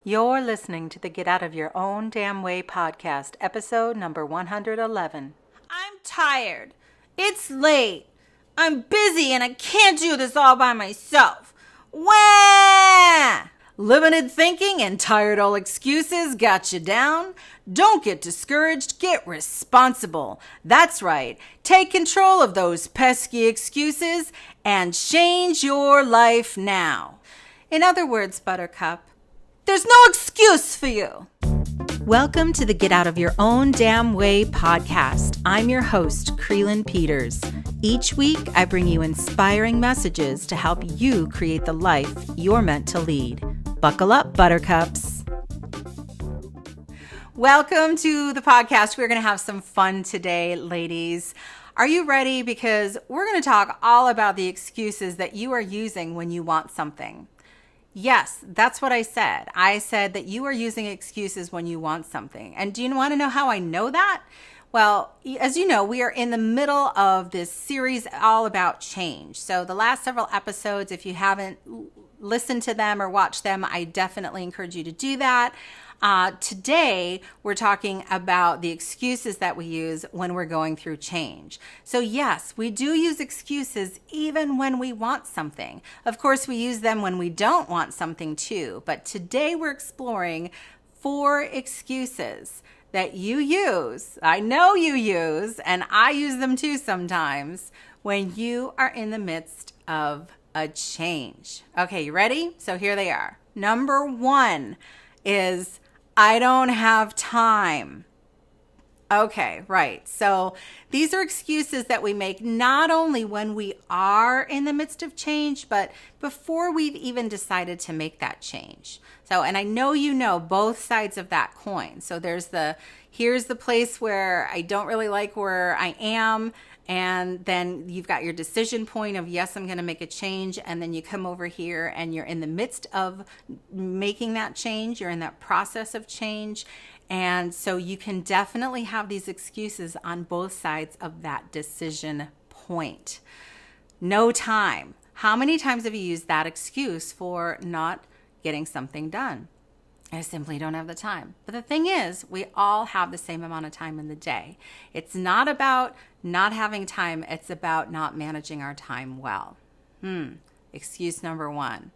You're listening to the Get Out of Your Own Damn Way podcast, episode number 111. I'm tired. It's late. I'm busy and I can't do this all by myself. Wah! Limited thinking and tired old excuses got you down? Don't get discouraged, get responsible. That's right. Take control of those pesky excuses and change your life now. In other words, Buttercup, there's no excuse for you. Welcome to the Get Out of Your Own Damn Way podcast. I'm your host, Krylyn Peters. Each week, I bring you inspiring messages to help you create the life you're meant to lead. Buckle up, Buttercups. Welcome to the podcast. We're going to have some fun today, ladies. Are you ready? Because we're going to talk all about the excuses that you are using when you want something. Yes, that's what I said. I said that you are using excuses when you want something. And do you want to know how I know that? Well, as you know, we are in the middle of this series all about change. So the last several episodes, if you haven't listened to them or watched them, I definitely encourage you to do that. Today, we're talking about the excuses that we use when we're going through change. So yes, we do use excuses even when we want something. Of course, we use them when we don't want something too. But today we're exploring 4 excuses that you use. I know you use, and I use them too sometimes when you are in the midst of a change. Okay, you ready? So here they are. Number 1 is I don't have time. Okay, right. So these are excuses that we make not only when we are in the midst of change, but before we've even decided to make that change. So, and I know you know both sides of that coin. So here's the place where I don't really like where I am. And then you've got your decision point of, yes, I'm going to make a change. And then you come over here and you're in the midst of making that change. You're in that process of change. And so you can definitely have these excuses on both sides of that decision point. No time. How many times have you used that excuse for not getting something done? I simply don't have the time. But the thing is, we all have the same amount of time in the day. It's not about not having time. It's about not managing our time well. Excuse number 1.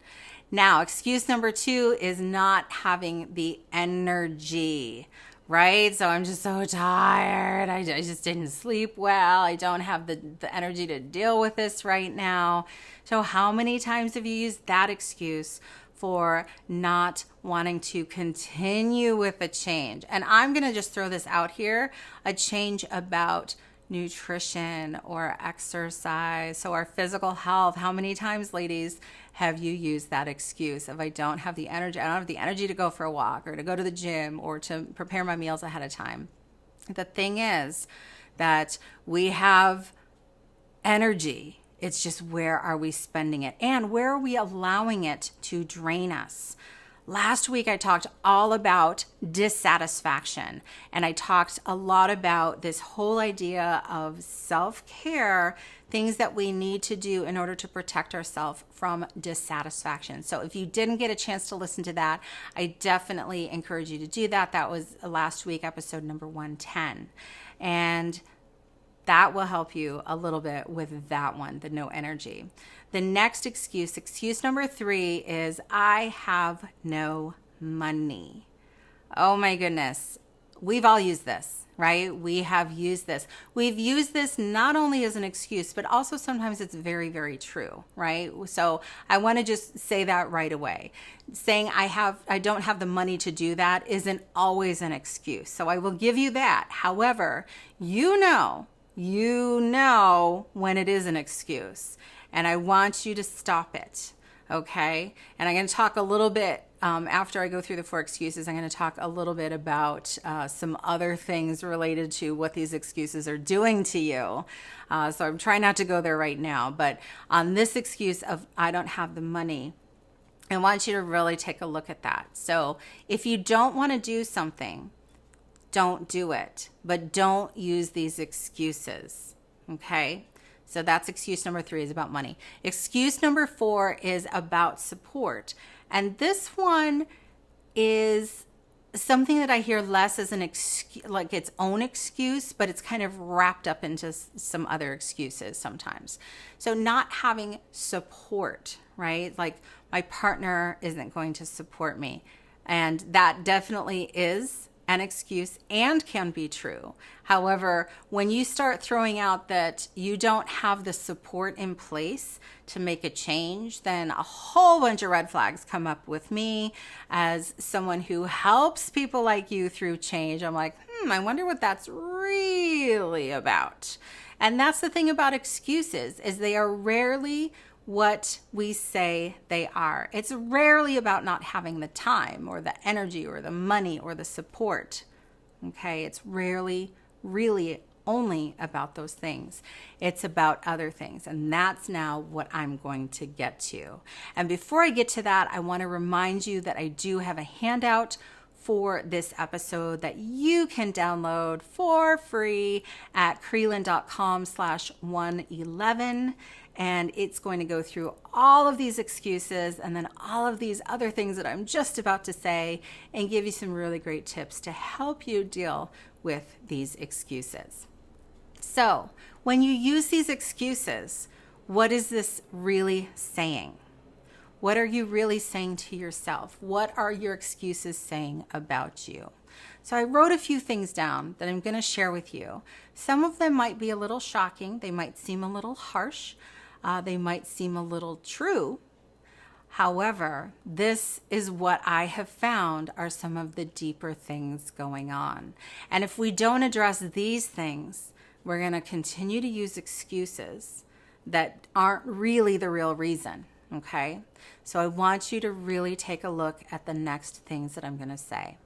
Now, excuse number 2 is not having the energy, right? So I'm just so tired. I just didn't sleep well. I don't have the energy to deal with this right now. So how many times have you used that excuse for not wanting to continue with a change? And I'm going to just throw this out here, a change about nutrition or exercise. So our physical health. How many times, ladies, have you used that excuse of I don't have the energy to go for a walk or to go to the gym or to prepare my meals ahead of time? The thing is that we have energy. It's just, where are we spending it? And where are we allowing it to drain us? Last week, I talked all about dissatisfaction, and I talked a lot about this whole idea of self-care, things that we need to do in order to protect ourselves from dissatisfaction. So if you didn't get a chance to listen to that, I definitely encourage you to do that. That was last week, episode number 110. And that will help you a little bit with that one, the no energy. The next excuse number 3 is I have no money. Oh my goodness. We've all used this, right? We have used this. We've used this not only as an excuse, but also sometimes it's very, very true, right? So I want to just say that right away. Saying I don't have the money to do that isn't always an excuse. So I will give you that. However, you know when it is an excuse, and I want you to stop it, okay? And I'm going to talk a little bit, after I go through the 4 excuses, I'm going to talk a little bit about some other things related to what these excuses are doing to you. So I'm trying not to go there right now, but on this excuse of I don't have the money, I want you to really take a look at that. So if you don't want to do something, don't do it, but don't use these excuses, okay? So that's excuse number 3 is about money. Excuse number 4 is about support. And this one is something that I hear less as an excuse, like its own excuse, but it's kind of wrapped up into some other excuses sometimes. So not having support, right? Like my partner isn't going to support me. And that definitely is an excuse and can be true. However, when you start throwing out that you don't have the support in place to make a change, then a whole bunch of red flags come up with me as someone who helps people like you through change. I'm like, I wonder what that's really about. And that's the thing about excuses, is they are rarely what we say they are. It's rarely about not having the time or the energy or the money or the support. Okay, it's rarely really only about those things. It's about other things. And that's now what I'm going to get to. And before I get to that, I want to remind you that I do have a handout for this episode that you can download for free at krylyn.com/111. And it's going to go through all of these excuses and then all of these other things that I'm just about to say and give you some really great tips to help you deal with these excuses. So when you use these excuses, what is this really saying? What are you really saying to yourself? What are your excuses saying about you? So I wrote a few things down that I'm going to share with you. Some of them might be a little shocking. They might seem a little harsh. They might seem a little true. However, this is what I have found are some of the deeper things going on. And if we don't address these things, we're going to continue to use excuses that aren't really the real reason. Okay? So I want you to really take a look at the next things that I'm going to say.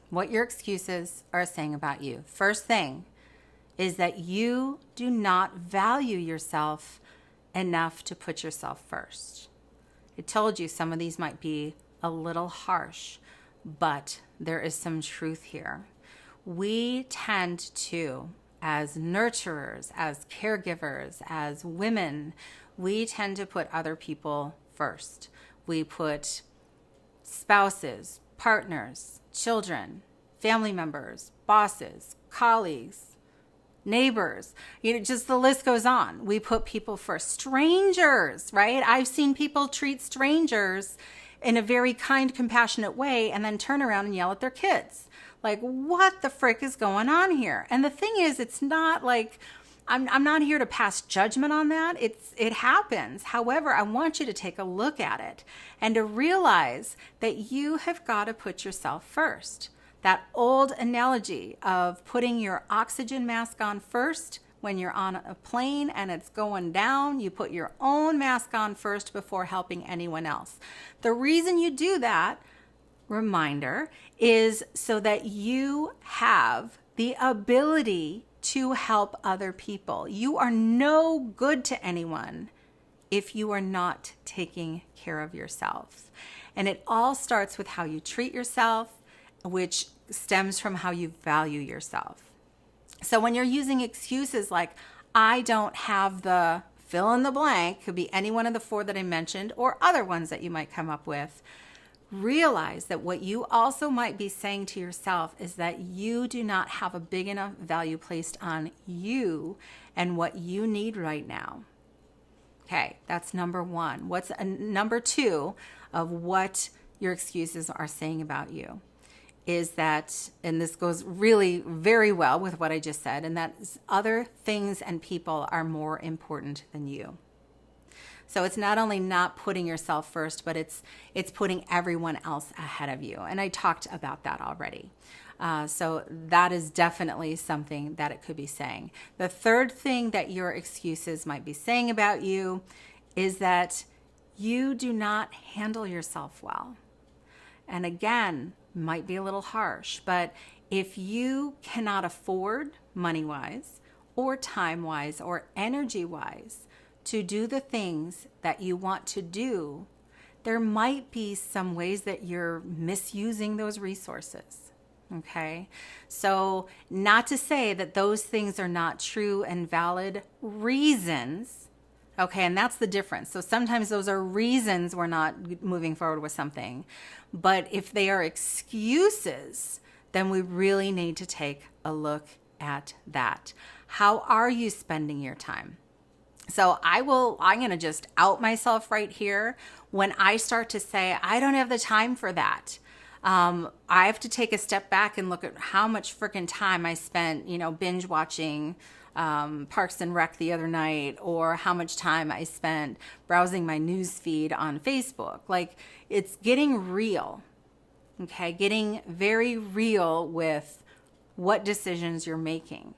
What your excuses are saying about you. First thing is that you do not value yourself enough to put yourself first. I told you some of these might be a little harsh, but there is some truth here. We tend to, as nurturers, as caregivers, as women, we tend to put other people first. We put spouses, partners, children, family members, bosses, colleagues, neighbors, just the list goes on. We put people first. Strangers, right? I've seen people treat strangers in a very kind, compassionate way and then turn around and yell at their kids. Like, what the frick is going on here? And the thing is, it's not like, I'm not here to pass judgment on that. It happens. However, I want you to take a look at it and to realize that you have got to put yourself first. That old analogy of putting your oxygen mask on first when you're on a plane and it's going down, you put your own mask on first before helping anyone else. The reason you do that, reminder, is so that you have the ability to help other people. You are no good to anyone if you are not taking care of yourself. And it all starts with how you treat yourself, which stems from how you value yourself. So when you're using excuses like, I don't have the fill in the blank, could be any one of the four that I mentioned or other ones that you might come up with, realize that what you also might be saying to yourself is that you do not have a big enough value placed on you and what you need right now. Okay, that's number one. What's number two of what your excuses are saying about you? Is that, and this goes really very well with what I just said, and that other things and people are more important than you. So it's not only not putting yourself first, but it's putting everyone else ahead of you. And I talked about that already. So that is definitely something that it could be saying. The third thing that your excuses might be saying about you is that you do not handle yourself well. And again, might be a little harsh, but if you cannot afford money-wise or time-wise or energy-wise to do the things that you want to do, there might be some ways that you're misusing those resources. Okay? So not to say that those things are not true and valid reasons. Okay, and that's the difference. So sometimes those are reasons we're not moving forward with something. But if they are excuses, then we really need to take a look at that. How are you spending your time? So I'm going to just out myself right here. When I start to say, I don't have the time for that, I have to take a step back and look at how much freaking time I spent, binge watching Parks and Rec the other night, or how much time I spent browsing my news feed on Facebook. Like, it's getting real, okay? Getting very real with what decisions you're making.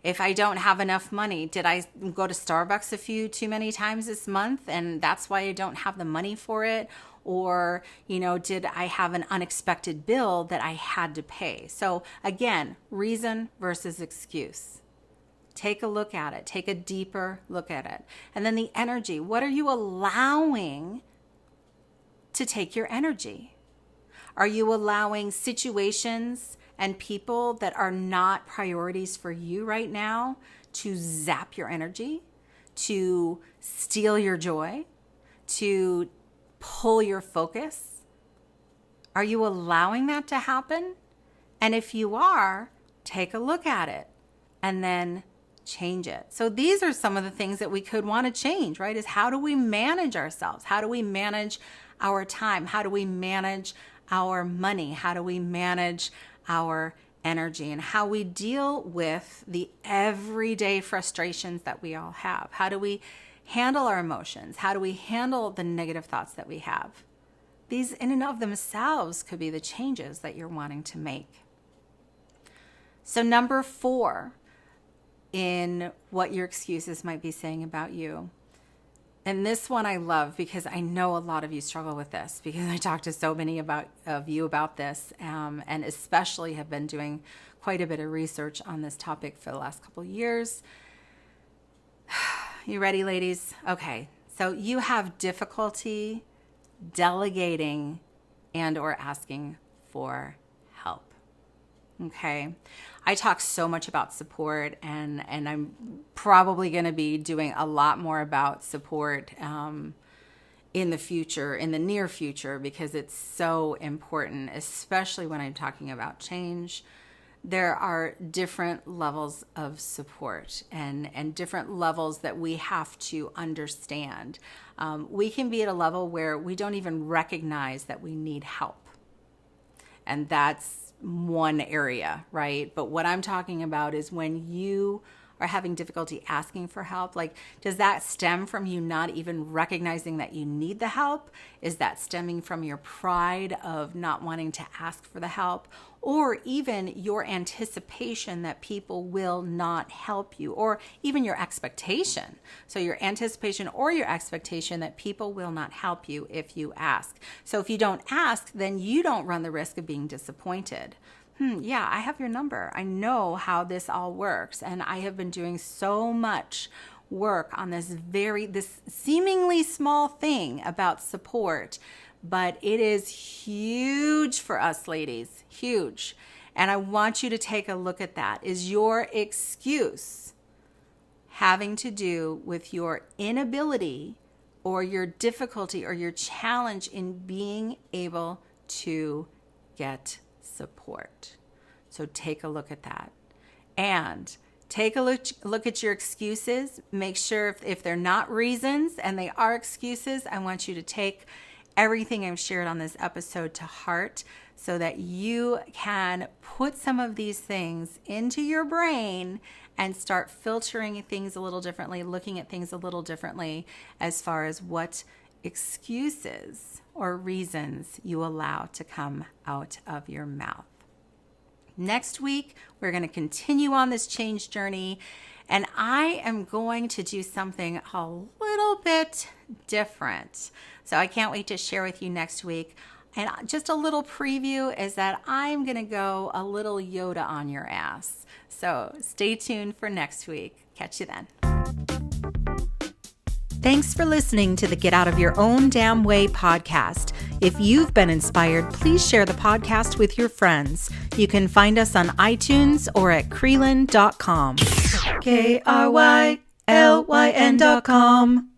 If I don't have enough money, did I go to Starbucks too many times this month and that's why I don't have the money for it? Or, did I have an unexpected bill that I had to pay? So again, reason versus excuse. Take a look at it. Take a deeper look at it. And then the energy. What are you allowing to take your energy? Are you allowing situations and people that are not priorities for you right now to zap your energy, to steal your joy, to pull your focus? Are you allowing that to happen? And if you are, take a look at it and then change it. So these are some of the things that we could want to change, right? Is how do we manage ourselves? How do we manage our time? How do we manage our money? How do we manage our energy, and how we deal with the everyday frustrations that we all have? How do we handle our emotions? How do we handle the negative thoughts that we have? These in and of themselves could be the changes that you're wanting to make. So number 4 in what your excuses might be saying about you. And this one I love because I know a lot of you struggle with this, because I talk to so many of you about this, and especially have been doing quite a bit of research on this topic for the last couple of years. You ready, ladies? Okay. So you have difficulty delegating and or asking for help. Okay. I talk so much about support, and I'm probably going to be doing a lot more about support in the near future, because it's so important, especially when I'm talking about change. There are different levels of support and different levels that we have to understand. We can be at a level where we don't even recognize that we need help. And that's one area, right? But what I'm talking about is when you are having difficulty asking for help, like, does that stem from you not even recognizing that you need the help? Is that stemming from your pride of not wanting to ask for the help? Or even your anticipation that people will not help you, or even your expectation. So your anticipation or your expectation that people will not help you if you ask. So if you don't ask, then you don't run the risk of being disappointed. Yeah, I have your number. I know how this all works. And I have been doing so much work on this seemingly small thing about support, but it is huge for us ladies, huge. And I want you to take a look at that. Is your excuse having to do with your inability or your difficulty or your challenge in being able to get support? So take a look at that. And take a look at your excuses. Make sure if they're not reasons and they are excuses, I want you to take everything I've shared on this episode to heart, so that you can put some of these things into your brain and start filtering things a little differently, looking at things a little differently as far as what excuses or reasons you allow to come out of your mouth. Next week, we're going to continue on this change journey, and I am going to do something a little bit different. So I can't wait to share with you next week. And just a little preview is that I'm going to go a little Yoda on your ass. So stay tuned for next week. Catch you then. Thanks for listening to the Get Out of Your Own Damn Way podcast. If you've been inspired, please share the podcast with your friends. You can find us on iTunes or at Krylyn.com. KRYLYN.com.